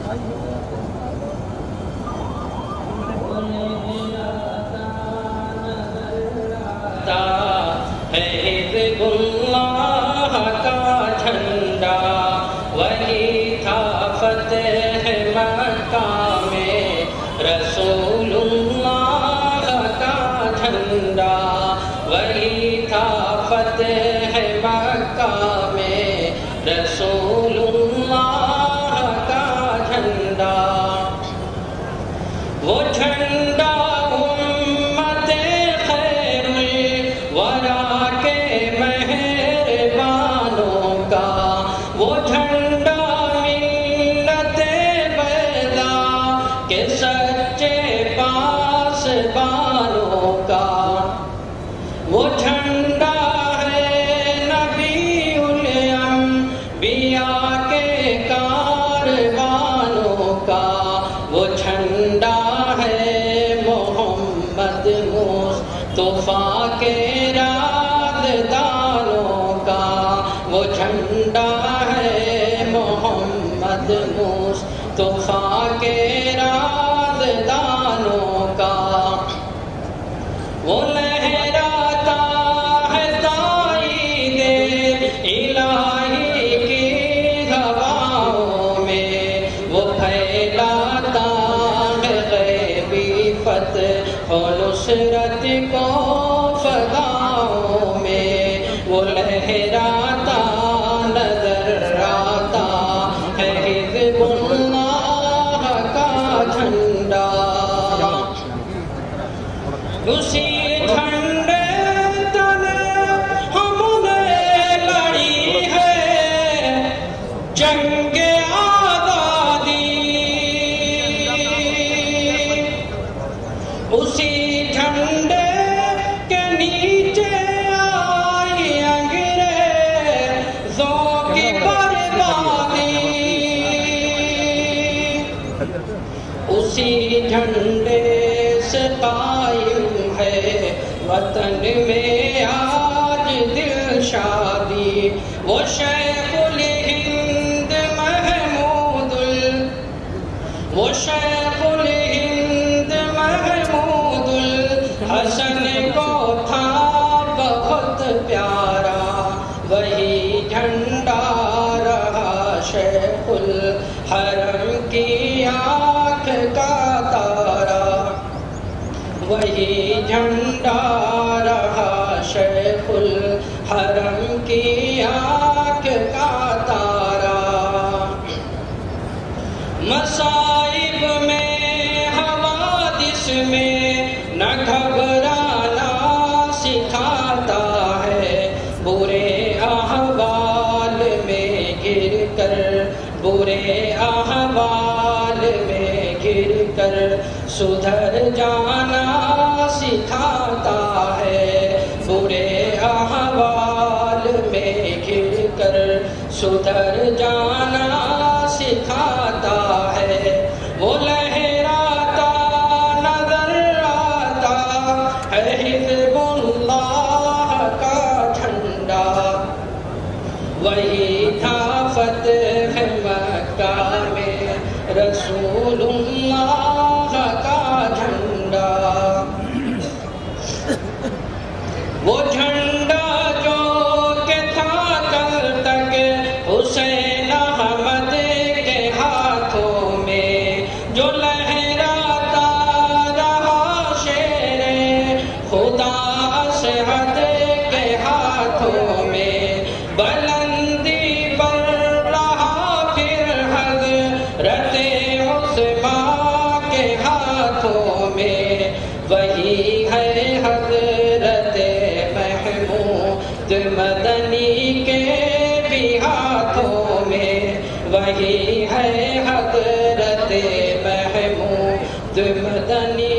ہے حزب اللہ کا جھنڈا، وہی تھا فتح مکہ میں رسول اللہ کا جھنڈا، وہی تھا فتح مکہ میں رسول اللہ کا جھنڈا۔ وہ جھنڈا امت خیر الورا کے مہربانوں کا، وہ جھنڈا ملت بیضا کے سچے پاسبانوں کا، وہ جھنڈا ہے نبی الانبیاء کے کاروانوں کا، وہ جھنڈا ہے محمد مصطفیٰ کے رازدانوں کا، وہ جھنڈا ہے محمد مصطفیٰ کے رازدانوں کا۔ وہ لہراتا ہے تائید الہی کی ہواؤں میں، وہ پھیلاتا ہے غیبی فتح و نصرت کو فضاؤں میں، وہ لہراتا نظر آتا ہے حزب اللہ کا جھنڈا۔ اسی جھنڈے تلے ہم نے لڑی ہے جنگ آزادی، اسی جھنڈے کے نیچے آئی انگریزوں کی بربادی، اسی جھنڈے سے قائم ہے وطن میں آج دل شادی، وہ شیخ الہند محمود وہ شیخ الہند محمود الحسن کو تھا بہت پیارا، وہی جھنڈا رہا شیخ الحرم کی آنکھ کا تارا، وہی جھنڈا رہا شیخ الحرم کی آنکھ کا تارا۔ مصائب میں حوادث میں نہ گھبرانا سکھاتا ہے، برے احوال میں گر کر برے احوال میں گر کر سدھر جانا سکھاتا ہے، برے احوال میں گر کر سدھر جانا سکھاتا ہے۔ وہ لہراتا نظر آتا ہے حزب اللہ کا جھنڈا، وہی تھا فتح مکہ میں رسول اللہ کا جھنڈا۔ وہ جھنڈا جو کہ تھا کل تک حسین احمد کے ہاتھوں میں، جو لہراتا رہا شیر خدا اسحد کے ہاتھوں میں، بلندی پر رہا پھر حضرت عثمان کے ہاتھوں میں، وہی ہے حضرت محمود مدنی کے بھی ہاتھوں میں، وہی ہے حضرت محمود مدنی